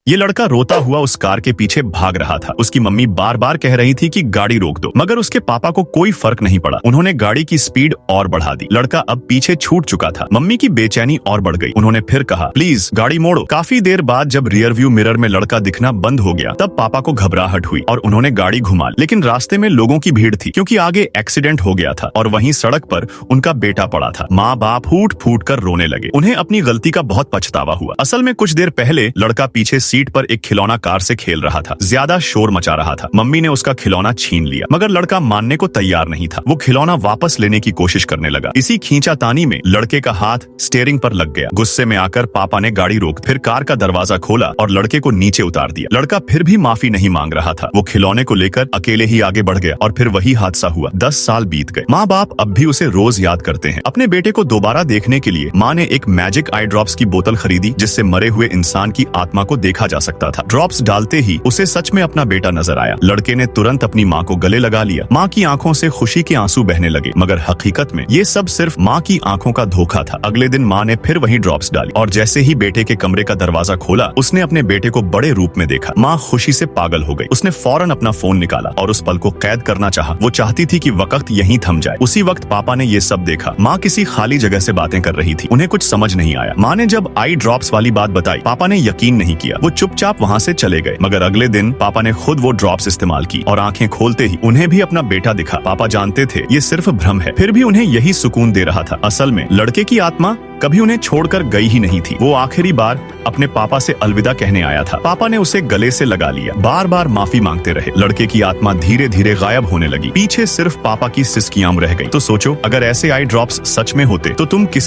ये लड़का रोता हुआ उस कार के पीछे भाग रहा था। उसकी मम्मी बार बार कह रही थी कि गाड़ी रोक दो, मगर उसके पापा को कोई फर्क नहीं पड़ा। उन्होंने गाड़ी की स्पीड और बढ़ा दी। लड़का अब पीछे छूट चुका था। मम्मी की बेचैनी और बढ़ गई। उन्होंने फिर कहा, प्लीज गाड़ी मोड़ो। काफी देर बाद जब रियर व्यू मिरर में लड़का दिखना बंद हो गया, तब पापा को घबराहट हुई और उन्होंने गाड़ी घुमा ली। लेकिन रास्ते में लोगों की भीड़ थी, क्योंकि आगे एक्सीडेंट हो गया था और वहीं सड़क पर उनका बेटा पड़ा था। माँ बाप फूट फूट कर रोने लगे। उन्हें अपनी गलती का बहुत पछतावा हुआ। असल में कुछ देर पहले लड़का पीछे सीट पर एक खिलौना कार से खेल रहा था। ज्यादा शोर मचा रहा था। मम्मी ने उसका खिलौना छीन लिया, मगर लड़का मानने को तैयार नहीं था। वो खिलौना वापस लेने की कोशिश करने लगा। इसी खींचातानी में लड़के का हाथ स्टीयरिंग पर लग गया। गुस्से में आकर पापा ने गाड़ी रोक, फिर कार का दरवाजा खोला और लड़के को नीचे उतार दिया। लड़का फिर भी माफी नहीं मांग रहा था। वो खिलौने को लेकर अकेले ही आगे बढ़ गया और फिर वही हादसा हुआ। 10 साल बीत गए। माँ बाप अब भी उसे रोज याद करते हैं। अपने बेटे को दोबारा देखने के लिए माँ ने एक मैजिक आई ड्रॉप्स की बोतल खरीदी, जिससे मरे हुए इंसान की आत्मा को देखा जा सकता था। ड्रॉप्स डालते ही उसे सच में अपना बेटा नजर आया। लड़के ने तुरंत अपनी माँ को गले लगा लिया। माँ की आंखों से खुशी के आंसू बहने लगे, मगर हकीकत में ये सब सिर्फ माँ की आंखों का धोखा था। अगले दिन माँ ने फिर वही ड्रॉप्स डाली और जैसे ही बेटे के कमरे का दरवाजा खोला, उसने अपने बेटे को बड़े रूप में देखा। माँ खुशी से पागल हो गई। उसने फौरन अपना फोन निकाला और उस पल को कैद करना चाहा। वो चाहती थी कि वक्त यहीं थम जाए। उसी वक्त पापा ने ये सब देखा। माँ किसी खाली जगह से बातें कर रही थी। उन्हें कुछ समझ नहीं आया। माँ ने जब आई ड्रॉप्स वाली बात बताई, पापा ने यकीन नहीं किया। वो चुपचाप वहाँ से चले गए। मगर अगले दिन पापा ने खुद वो ड्रॉप्स इस्तेमाल की और आंखें खोलते ही उन्हें भी अपना बेटा दिखा। पापा जानते थे ये सिर्फ भ्रम है, फिर भी उन्हें यही सुकून दे रहा था। असल में लड़के की आत्मा कभी उन्हें छोड़कर गई ही नहीं थी। वो आखिरी बार अपने पापा से अलविदा कहने आया था। पापा ने उसे गले से लगा लिया। बार बार माफी मांगते रहे। लड़के की आत्मा धीरे धीरे गायब होने लगी। पीछे सिर्फ पापा की सिसकियां रह गई। तो सोचो, अगर ऐसे आई ड्रॉप्स सच में होते तो तुम किसे